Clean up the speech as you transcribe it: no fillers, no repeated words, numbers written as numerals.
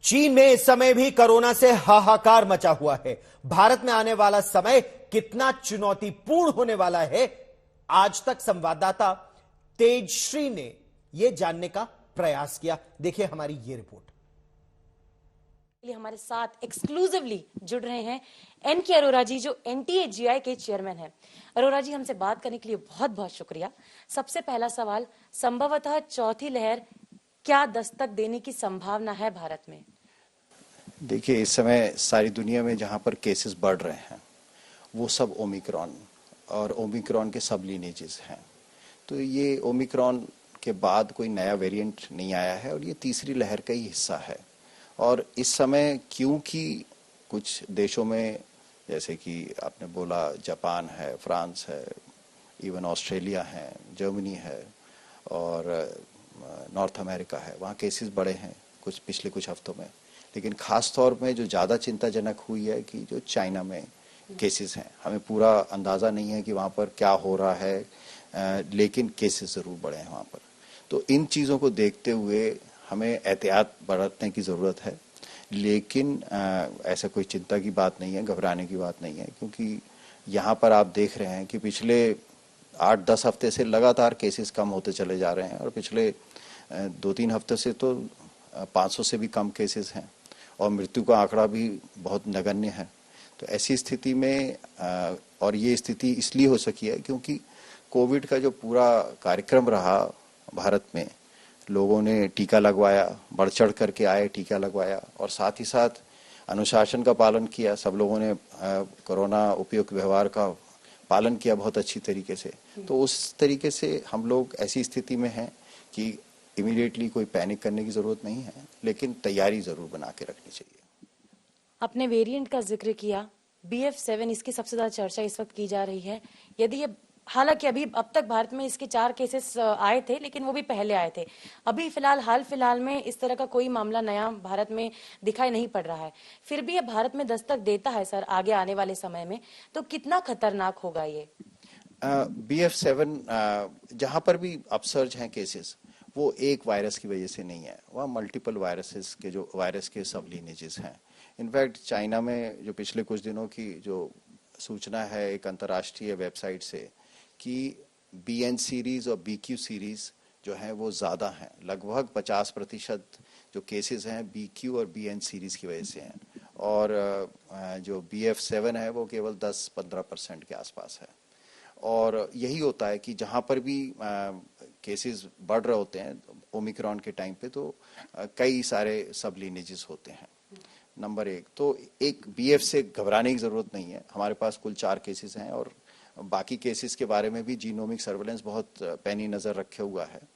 चीन में इस समय भी कोरोना से हाहाकार मचा हुआ है। भारत में आने वाला समय कितना चुनौतीपूर्ण होने वाला है, आज तक संवाददाता तेजश्री ने यह जानने का प्रयास किया। देखिए हमारी ये रिपोर्ट। हमारे साथ एक्सक्लूसिवली जुड़ रहे हैं एन.के. अरोरा जी, जो NTA-GI के चेयरमैन हैं। अरोरा जी, हमसे बात करने के लिए बहुत बहुत शुक्रिया। सबसे पहला सवाल, संभवतः चौथी लहर क्या दस्तक देने की संभावना है भारत में? देखिए, इस समय सारी दुनिया में जहां पर केसेस बढ़ रहे हैं वो सब ओमिक्रॉन और ओमिक्रॉन के सब लीनेजेस हैं। तो ये ओमिक्रॉन के बाद कोई नया वेरिएंट नहीं आया है और ये तीसरी लहर का ही हिस्सा है। और इस समय क्योंकि कुछ देशों में, जैसे कि आपने बोला, जापान है, फ्रांस है, इवन ऑस्ट्रेलिया है, जर्मनी है और नॉर्थ अमेरिका है, वहाँ केसेस बढ़े हैं पिछले कुछ हफ्तों में। लेकिन खास तौर में जो ज़्यादा चिंताजनक हुई है कि जो चाइना में केसेस हैं, हमें पूरा अंदाज़ा नहीं है कि वहाँ पर क्या हो रहा है, लेकिन केसेस ज़रूर बढ़े हैं वहाँ पर। तो इन चीज़ों को देखते हुए हमें एहतियात बरतने की ज़रूरत है। लेकिन ऐसा कोई चिंता की बात नहीं है, घबराने की बात नहीं है, क्योंकि यहाँ पर आप देख रहे हैं कि पिछले 8-10 हफ्ते से लगातार केसेस कम होते चले जा रहे हैं और पिछले 2-3 हफ्ते से तो 500 से भी कम केसेस हैं और मृत्यु का आंकड़ा भी बहुत नगण्य है। तो ऐसी स्थिति में और ये स्थिति इसलिए हो सकी है क्योंकि कोविड का जो पूरा कार्यक्रम रहा भारत में, लोगों ने टीका लगवाया, बढ़ चढ़ करके आए, टीका लगवाया और साथ ही साथ अनुशासन का पालन किया। सब लोगों ने कोरोना उपयुक्त व्यवहार का पालन किया बहुत अच्छी तरीके से। तो उस तरीके से हम लोग ऐसी स्थिति में हैं कि इमीडिएटली कोई पैनिक करने की जरूरत नहीं है, लेकिन तैयारी जरूर बना के रखनी चाहिए। आपने वेरिएंट का जिक्र किया, BF7, इसकी सबसे ज्यादा चर्चा इस वक्त की जा रही है। यदि ये, हालांकि अभी अब तक भारत में इसके 4 केसेस आए थे, लेकिन वो भी पहले आए थे। अभी हाल फिलहाल में इस तरह का कोई मामला नया भारत में दिखाई नहीं पड़ रहा है। फिर भी ये भारत में दस्तक देता है सर आगे आने वाले समय में, तो कितना खतरनाक होगा ये? BF7 जहां पर भी अपसर्ज हैं केसेस, वो एक वायरस की वजह से नहीं है, वह मल्टीपल वायरसेस के जो वायरस के सब लीनेजेस हैं। इनफैक्ट चाइना में जो पिछले कुछ दिनों की जो सूचना है एक अंतर्राष्ट्रीय वेबसाइट से कि BN सीरीज और BQ सीरीज जो है वो ज़्यादा हैं, लगभग 50% जो केसेस हैं BQ और BN सीरीज की वजह से हैं और जो BF7 है वो केवल 10-15% के आसपास है। और यही होता है कि जहाँ पर भी केसेस बढ़ रहे होते हैं ओमिक्रॉन के टाइम पे, तो कई सारे सब लीनेजेस होते हैं। नंबर 1 तो एक BF से घबराने की ज़रूरत नहीं है। हमारे पास कुल 4 केसेस हैं और बाकी केसेस के बारे में भी जीनोमिक सर्वेलेंस बहुत पैनी नज़र रखे हुआ है